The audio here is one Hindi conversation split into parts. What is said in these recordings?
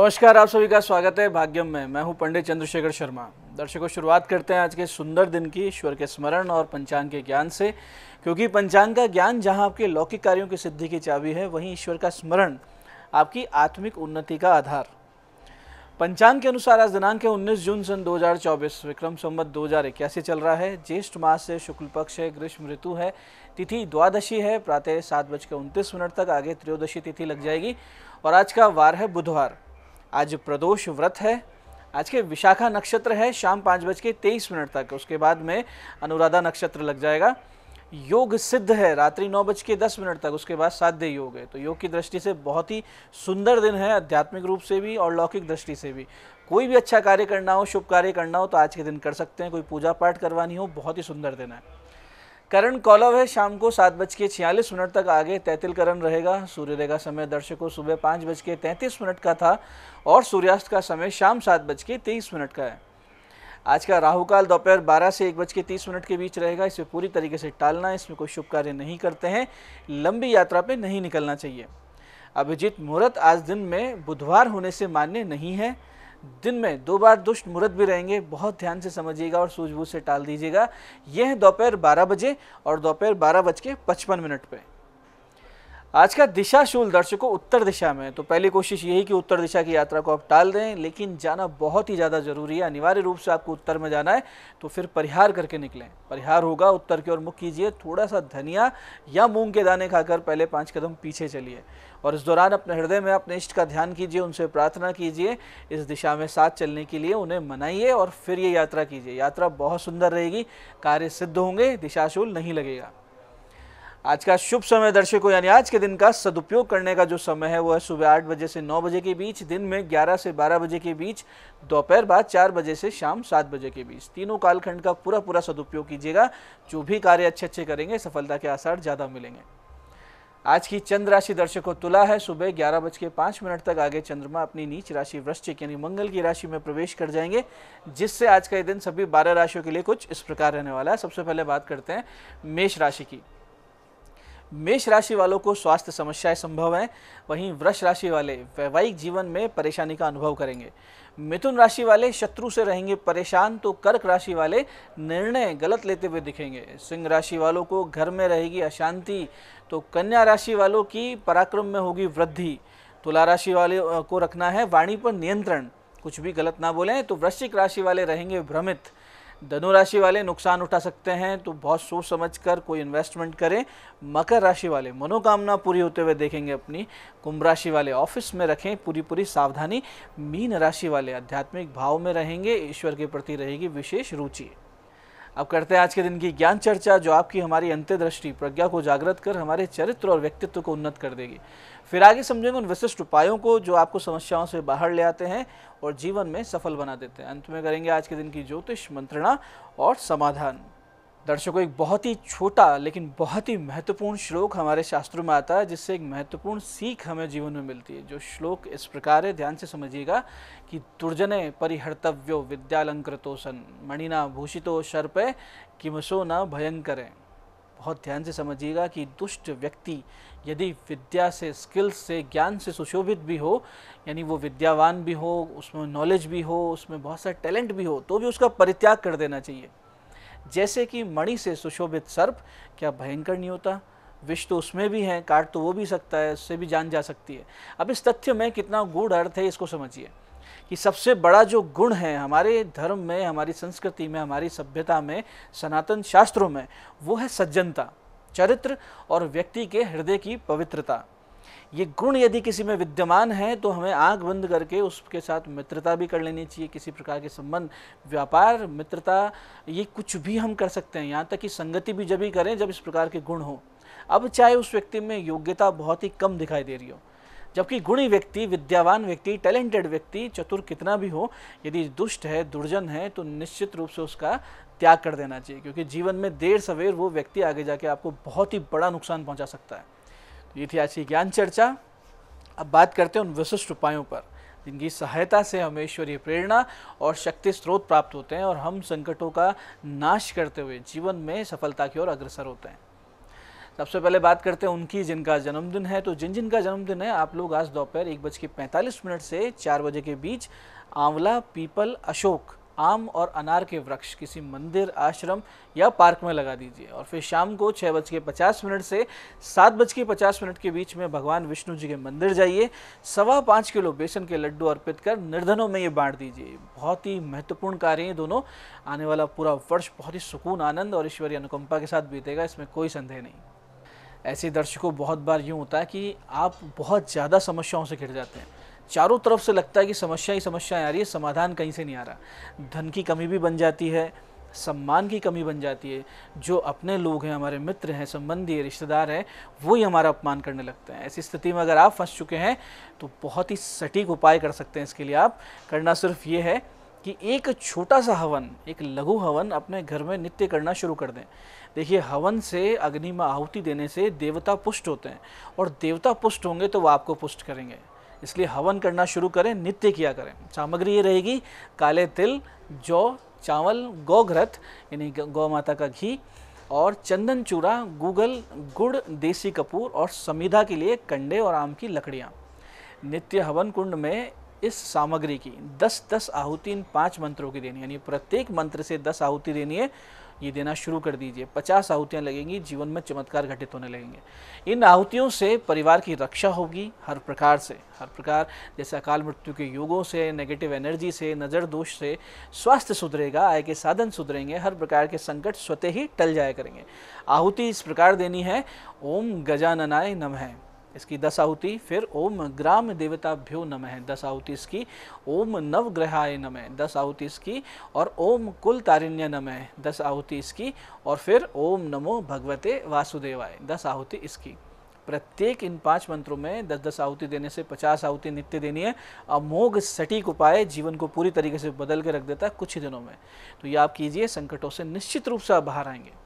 नमस्कार, आप सभी का स्वागत है भाग्यम में। मैं हूं पंडित चंद्रशेखर शर्मा। दर्शकों, शुरुआत करते हैं आज के सुंदर दिन की ईश्वर के स्मरण और पंचांग के ज्ञान से, क्योंकि पंचांग का ज्ञान जहां आपके लौकिक कार्यों की सिद्धि की चाबी है, वहीं ईश्वर का स्मरण आपकी आत्मिक उन्नति का आधार। पंचांग के अनुसार आज दिनांक है 19 जून सन 2024, विक्रम संवत 2081 चल रहा है। ज्येष्ठ मास से शुक्ल पक्ष है, ग्रीष्म ऋतु है, तिथि द्वादशी है, प्रातः 7:29 तक, आगे त्रयोदशी तिथि लग जाएगी और आज का वार है बुधवार। आज प्रदोष व्रत है। आज के विशाखा नक्षत्र है शाम 5:23 तक, उसके बाद में अनुराधा नक्षत्र लग जाएगा। योग सिद्ध है रात्रि 9:10 तक, उसके बाद साध्य योग है। तो योग की दृष्टि से बहुत ही सुंदर दिन है, आध्यात्मिक रूप से भी और लौकिक दृष्टि से भी। कोई भी अच्छा कार्य करना हो, शुभ कार्य करना हो तो आज के दिन कर सकते हैं। कोई पूजा पाठ करवानी हो, बहुत ही सुंदर दिन है। करण कौलव है शाम को 7:46 तक, आगे तैतिल करण रहेगा। सूर्योदय का समय दर्शकों सुबह 5:33 का था और सूर्यास्त का समय शाम 7:23 का है। आज का राहुकाल दोपहर 12 से 1:30 के बीच रहेगा। इसे पूरी तरीके से टालना है, इसमें कोई शुभ कार्य नहीं करते हैं, लंबी यात्रा पे नहीं निकलना चाहिए। अभिजीत मुहूर्त आज दिन में बुधवार होने से मान्य नहीं है। दिन में 2 बार दुष्ट मुहूर्त भी रहेंगे, बहुत ध्यान से समझिएगा और सूझबूझ से टाल दीजिएगा। यह है दोपहर 12 बजे और दोपहर 12:55 पे। आज का दिशाशूल दर्शकों उत्तर दिशा में, तो पहली कोशिश यही कि उत्तर दिशा की यात्रा को आप टाल दें, लेकिन जाना बहुत ही ज़्यादा जरूरी है, अनिवार्य रूप से आपको उत्तर में जाना है, तो फिर परिहार करके निकलें। परिहार होगा, उत्तर की ओर मुख कीजिए, थोड़ा सा धनिया या मूंग के दाने खाकर पहले 5 कदम पीछे चलिए और इस दौरान अपने हृदय में अपने इष्ट का ध्यान कीजिए, उनसे प्रार्थना कीजिए, इस दिशा में साथ चलने के लिए उन्हें मनाइए और फिर ये यात्रा कीजिए। यात्रा बहुत सुंदर रहेगी, कार्य सिद्ध होंगे, दिशाशूल नहीं लगेगा। आज का शुभ समय दर्शकों, यानी आज के दिन का सदुपयोग करने का जो समय है वो है सुबह 8 बजे से 9 बजे के बीच, दिन में 11 से 12 बजे के बीच, दोपहर बाद 4 बजे से शाम 7 बजे के बीच। तीनों कालखंड का पूरा सदुपयोग कीजिएगा। जो भी कार्य अच्छे करेंगे, सफलता के आसार ज़्यादा मिलेंगे। आज की चंद्र राशि दर्शकों तुला है। सुबह 11:05 तक, आगे चंद्रमा अपनी नीच राशि वृश्चिक यानी मंगल की राशि में प्रवेश कर जाएंगे, जिससे आज का दिन सभी 12 राशियों के लिए कुछ इस प्रकार रहने वाला है। सबसे पहले बात करते हैं मेष राशि की। मेष राशि वालों को स्वास्थ्य समस्याएं संभव हैं, वहीं वृष राशि वाले वैवाहिक जीवन में परेशानी का अनुभव करेंगे। मिथुन राशि वाले शत्रु से रहेंगे परेशान, तो कर्क राशि वाले निर्णय गलत लेते हुए दिखेंगे। सिंह राशि वालों को घर में रहेगी अशांति, तो कन्या राशि वालों की पराक्रम में होगी वृद्धि। तुला राशि वाले को रखना है वाणी पर नियंत्रण, कुछ भी गलत ना बोलें। तो वृश्चिक राशि वाले रहेंगे भ्रमित। धनु राशि वाले नुकसान उठा सकते हैं, तो बहुत सोच समझकर कोई इन्वेस्टमेंट करें। मकर राशि वाले मनोकामना पूरी होते हुए देखेंगे अपनी। कुंभ राशि वाले ऑफिस में रखें पूरी सावधानी। मीन राशि वाले आध्यात्मिक भाव में रहेंगे, ईश्वर के प्रति रहेगी विशेष रुचि। अब करते हैं आज के दिन की ज्ञान चर्चा, जो आपकी हमारी अंतर्दृष्टि प्रज्ञा को जागृत कर हमारे चरित्र और व्यक्तित्व को उन्नत कर देगी। फिर आगे समझेंगे उन विशिष्ट उपायों को जो आपको समस्याओं से बाहर ले आते हैं और जीवन में सफल बना देते हैं। अंत में करेंगे आज के दिन की ज्योतिष मंत्रणा और समाधान। दर्शकों, एक बहुत ही छोटा लेकिन बहुत ही महत्वपूर्ण श्लोक हमारे शास्त्रों में आता है, जिससे एक महत्वपूर्ण सीख हमें जीवन में मिलती है। जो श्लोक इस प्रकार है, ध्यान से समझिएगा कि दुर्जने परिहर्तव्यो विद्यालंकृतो सन मणिना भूषितो शर्पे किमसो न भयंकरे। बहुत ध्यान से समझिएगा कि दुष्ट व्यक्ति यदि विद्या से, स्किल्स से, ज्ञान से सुशोभित भी हो, यानी वो विद्यावान भी हो, उसमें नॉलेज भी हो, उसमें बहुत सारा टैलेंट भी हो, तो भी उसका परित्याग कर देना चाहिए। जैसे कि मणि से सुशोभित सर्प क्या भयंकर नहीं होता? विष तो उसमें भी है, काट तो वो भी सकता है, उससे भी जान जा सकती है। अब इस तथ्य में कितना गूढ़ अर्थ है, इसको समझिए कि सबसे बड़ा जो गुण है हमारे धर्म में, हमारी संस्कृति में, हमारी सभ्यता में, सनातन शास्त्रों में, वो है सज्जनता, चरित्र और व्यक्ति के हृदय की पवित्रता। ये गुण यदि किसी में विद्यमान है तो हमें आंख बंद करके उसके साथ मित्रता भी कर लेनी चाहिए। किसी प्रकार के संबंध, व्यापार, मित्रता, ये कुछ भी हम कर सकते हैं, यहाँ तक कि संगति भी जब ही करें जब इस प्रकार के गुण हो। अब चाहे उस व्यक्ति में योग्यता बहुत ही कम दिखाई दे रही हो, जबकि गुणी व्यक्ति, विद्यावान व्यक्ति, टैलेंटेड व्यक्ति, चतुर कितना भी हो, यदि दुष्ट है, दुर्जन है, तो निश्चित रूप से उसका त्याग कर देना चाहिए, क्योंकि जीवन में देर सवेर वो व्यक्ति आगे जाके आपको बहुत ही बड़ा नुकसान पहुंचा सकता है। तो ये थी आज की ज्ञान चर्चा। अब बात करते हैं उन विशिष्ट उपायों पर जिनकी सहायता से हमें ईश्वरीय प्रेरणा और शक्ति स्रोत प्राप्त होते हैं और हम संकटों का नाश करते हुए जीवन में सफलता की ओर अग्रसर होते हैं। सबसे पहले बात करते हैं उनकी जिनका जन्मदिन है। तो जिन जिनका जन्मदिन है, आप लोग आज दोपहर 1:45 से 4 बजे के बीच आंवला, पीपल, अशोक, आम और अनार के वृक्ष किसी मंदिर, आश्रम या पार्क में लगा दीजिए। और फिर शाम को 6:50 से 7:50 के बीच में भगवान विष्णु जी के मंदिर जाइए। 5.25 किलो बेसन के लड्डू अर्पित कर निर्धनों में ये बांट दीजिए। बहुत ही महत्वपूर्ण कार्य हैं दोनों। आने वाला पूरा वर्ष बहुत ही सुकून, आनंद और ईश्वरीय अनुकंपा के साथ बीतेगा, इसमें कोई संदेह नहीं। ऐसे दर्शकों, बहुत बार यूँ होता है कि आप बहुत ज़्यादा समस्याओं से घिर जाते हैं। चारों तरफ से लगता है कि समस्या ही समस्याएं आ रही है, समाधान कहीं से नहीं आ रहा। धन की कमी भी बन जाती है, सम्मान की कमी बन जाती है। जो अपने लोग हैं, हमारे मित्र हैं, संबंधी, रिश्तेदार हैं, वो ही हमारा अपमान करने लगते हैं। ऐसी स्थिति में अगर आप फंस चुके हैं तो बहुत ही सटीक उपाय कर सकते हैं। इसके लिए आप करना सिर्फ ये है कि एक छोटा सा हवन, एक लघु हवन अपने घर में नित्य करना शुरू कर दें। देखिए, हवन से, अग्नि में आहुति देने से देवता पुष्ट होते हैं, और देवता पुष्ट होंगे तो वो आपको पुष्ट करेंगे। इसलिए हवन करना शुरू करें, नित्य किया करें। सामग्री ये रहेगी: काले तिल, जौ, चावल, गौघृत यानी गौ माता का घी, और चंदन चूरा, गूगल, गुड़, देसी कपूर और समिधा के लिए कंडे और आम की लकड़ियाँ। नित्य हवन कुंड में इस सामग्री की 10-10 आहुति इन 5 मंत्रों की देनी, यानी प्रत्येक मंत्र से 10 आहुति देनी है। ये देना शुरू कर दीजिए। 50 आहुतियाँ लगेंगी, जीवन में चमत्कार घटित होने लगेंगे। इन आहुतियों से परिवार की रक्षा होगी हर प्रकार से, हर प्रकार, जैसे अकाल मृत्यु के योगों से, नेगेटिव एनर्जी से, नज़र दोष से, स्वास्थ्य सुधरेगा, आय के साधन सुधरेंगे, हर प्रकार के संकट स्वतः ही टल जाया करेंगे। आहुति इस प्रकार देनी है: ओम गजाननाय नमः, इसकी 10 आहुति। फिर ओम ग्राम देवताभ्यो नमः, 10 आहुति इसकी। ओम नवग्रहाय नमः, 10 आहुति इसकी। और ओम कुल तारिण्य नमः, 10 आहुति इसकी। और फिर ओम नमो भगवते वासुदेवाय, 10 आहुति इसकी। प्रत्येक इन 5 मंत्रों में 10-10 आहुति देने से 50 आहुति नित्य देनी है। अमोघ सटीक उपाय जीवन को पूरी तरीके से बदल के रख देता है कुछ ही दिनों में। तो ये आप कीजिए, संकटों से निश्चित रूप से आप बाहर आएंगे।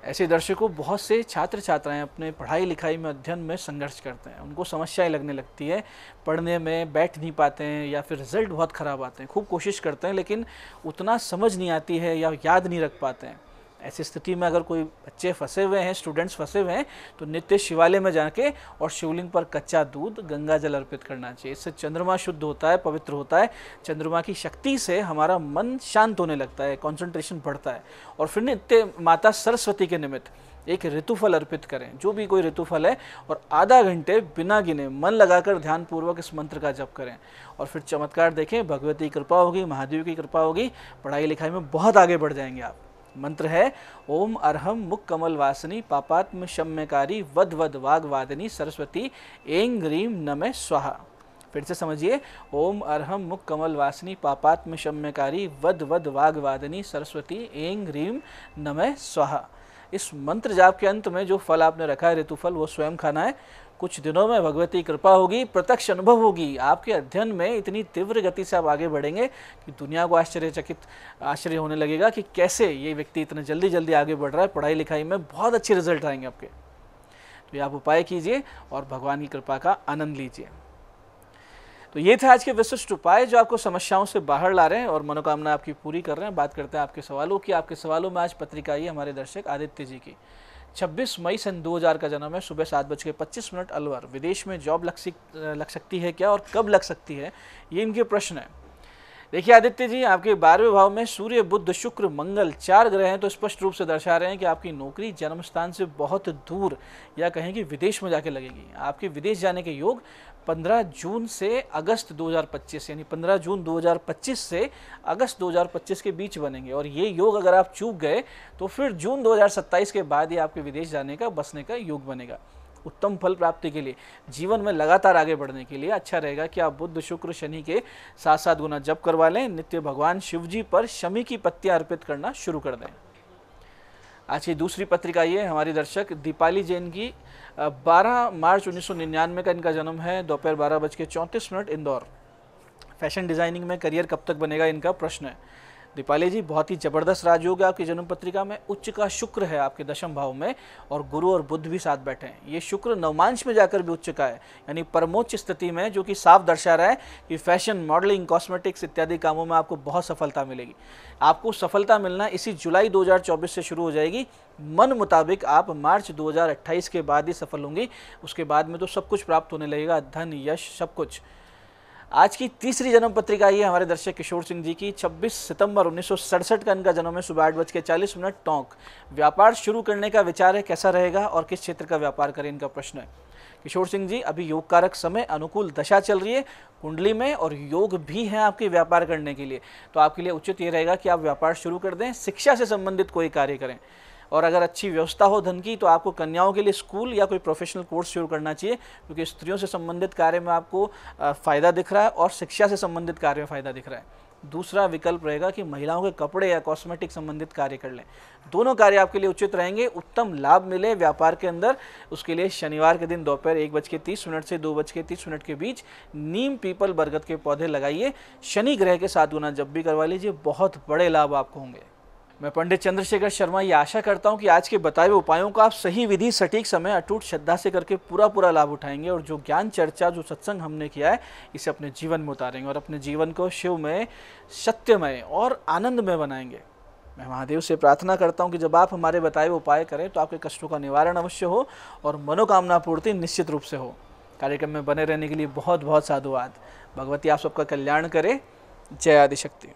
ऐसे दर्शकों, बहुत से छात्र छात्राएं अपने पढ़ाई लिखाई में, अध्ययन में संघर्ष करते हैं। उनको समस्याएं लगने लगती है, पढ़ने में बैठ नहीं पाते हैं, या फिर रिजल्ट बहुत ख़राब आते हैं। खूब कोशिश करते हैं लेकिन उतना समझ नहीं आती है या याद नहीं रख पाते हैं। ऐसी स्थिति में अगर कोई बच्चे फंसे हुए हैं, स्टूडेंट्स फंसे हुए हैं, तो नित्य शिवालय में जाके और शिवलिंग पर कच्चा दूध, गंगा जल अर्पित करना चाहिए। इससे चंद्रमा शुद्ध होता है, पवित्र होता है। चंद्रमा की शक्ति से हमारा मन शांत होने लगता है, कंसंट्रेशन बढ़ता है। और फिर नित्य माता सरस्वती के निमित्त एक ऋतुफल अर्पित करें, जो भी कोई ऋतुफल है, और आधा घंटे बिना गिने मन लगाकर ध्यानपूर्वक इस मंत्र का जप करें। और फिर चमत्कार देखें, भगवती की कृपा होगी, महादेव की कृपा होगी, पढ़ाई लिखाई में बहुत आगे बढ़ जाएंगे आप। मंत्र है: ओम अरहम मुख कमल वासनी पापात्म शम्यकारी वद वद वाग वादनी सरस्वती ऐं ग्रीम नमः स्वाहा। फिर से समझिए: ओम अरहम मुख कमल वासनी पापात्म शम्यकारी वद वद वाग वादनी सरस्वती ऐं ग्रीम नमः स्वाहा। इस मंत्र जाप के अंत में जो फल आपने रखा है, ऋतुफल, वो स्वयं खाना है। कुछ दिनों में भगवती कृपा होगी, प्रत्यक्ष अनुभव होगी। आपके अध्ययन में इतनी तीव्र गति से आप आगे बढ़ेंगे कि दुनिया को आश्चर्य होने लगेगा कि कैसे ये व्यक्ति इतने जल्दी आगे बढ़ रहा है। पढ़ाई लिखाई में बहुत अच्छे रिजल्ट आएंगे आपके। तो ये आप उपाय कीजिए और भगवान की कृपा का आनंद लीजिए। तो ये थे आज के विशिष्ट उपाय जो आपको समस्याओं से बाहर ला रहे हैं और मनोकामना आपकी पूरी कर रहे हैं। बात करते हैं आपके सवालों की। आपके सवालों में आज पत्रिका आई है हमारे दर्शक आदित्य जी की। 26 मई सन 2000 का जन्म है, सुबह 7:25 अलवर। विदेश में जॉब लग सकती है क्या और कब लग सकती है, ये इनके प्रश्न है। देखिए आदित्य जी, आपके 12वें भाव में सूर्य, बुध, शुक्र, मंगल 4 ग्रह हैं, तो स्पष्ट रूप से दर्शा रहे हैं कि आपकी नौकरी जन्म स्थान से बहुत दूर या कहें कि विदेश में जाके लगेगी। आपके विदेश जाने के योग 15 जून से अगस्त 2025 यानी 15 जून 2025 से अगस्त 2025 के बीच बनेंगे। और ये योग अगर आप चूक गए तो फिर जून 2027 के बाद ही आपके विदेश जाने का, बसने का योग बनेगा। उत्तम फल प्राप्ति के लिए, जीवन में लगातार आगे बढ़ने के लिए अच्छा रहेगा कि आप बुध, शुक्र, शनि के 7-7 गुना जप करवा लें। नित्य भगवान शिव जी पर शमी की पत्तियां अर्पित करना शुरू कर दें। आज की दूसरी पत्रिका ये हमारी दर्शक दीपाली जैन की 12 मार्च 1999 का इनका जन्म है, दोपहर 12:34 इंदौर। फैशन डिज़ाइनिंग में करियर कब तक बनेगा, इनका प्रश्न है। दीपाली जी, बहुत ही जबरदस्त राजयोग है आपकी जन्म पत्रिका में। उच्च का शुक्र है आपके दशम भाव में और गुरु और बुध भी साथ बैठे हैं। ये शुक्र नवमांश में जाकर भी उच्च का है, यानी परमोच्च स्थिति में, जो कि साफ दर्शा रहा है कि फैशन, मॉडलिंग, कॉस्मेटिक्स इत्यादि कामों में आपको बहुत सफलता मिलेगी। आपको सफलता मिलना इसी जुलाई 2024 से शुरू हो जाएगी। मन मुताबिक आप मार्च 2028 के बाद ही सफल होंगी। उसके बाद में तो सब कुछ प्राप्त होने लगेगा, धन, यश, सब कुछ। आज की तीसरी जन्म पत्रिका ये हमारे दर्शक किशोर सिंह जी की। 26 सितंबर 1967 का इनका जन्म है, सुबह 8:40 टोंक। व्यापार शुरू करने का विचार है, कैसा रहेगा और किस क्षेत्र का व्यापार करें, इनका प्रश्न है। किशोर सिंह जी, अभी योग कारक समय, अनुकूल दशा चल रही है कुंडली में और योग भी है आपके व्यापार करने के लिए। तो आपके लिए उचित ये रहेगा कि आप व्यापार शुरू कर दें, शिक्षा से संबंधित कोई कार्य करें। और अगर अच्छी व्यवस्था हो धन की, तो आपको कन्याओं के लिए स्कूल या कोई प्रोफेशनल कोर्स शुरू करना चाहिए, क्योंकि स्त्रियों से संबंधित कार्य में आपको फ़ायदा दिख रहा है और शिक्षा से संबंधित कार्य में फ़ायदा दिख रहा है। दूसरा विकल्प रहेगा कि महिलाओं के कपड़े या कॉस्मेटिक संबंधित कार्य कर लें। दोनों कार्य आपके लिए उचित रहेंगे। उत्तम लाभ मिले व्यापार के अंदर, उसके लिए शनिवार के दिन दोपहर 1:30 से 2:30 के बीच नीम, पीपल, बरगद के पौधे लगाइए। शनि ग्रह के 7 गुना जब भी करवा लीजिए, बहुत बड़े लाभ आपको होंगे। मैं पंडित चंद्रशेखर शर्मा ये आशा करता हूँ कि आज के बताए हुए उपायों का आप सही विधि, सटीक समय, अटूट श्रद्धा से करके पूरा लाभ उठाएंगे और जो ज्ञान चर्चा, जो सत्संग हमने किया है, इसे अपने जीवन में उतारेंगे और अपने जीवन को शिवमय, सत्यमय और आनंदमय बनाएंगे। मैं महादेव से प्रार्थना करता हूँ कि जब आप हमारे बताए हुए उपाय करें तो आपके कष्टों का निवारण अवश्य हो और मनोकामना पूर्ति निश्चित रूप से हो। कार्यक्रम में बने रहने के लिए बहुत बहुत साधुवाद। भगवती आप सबका कल्याण करे। जय आदिशक्ति।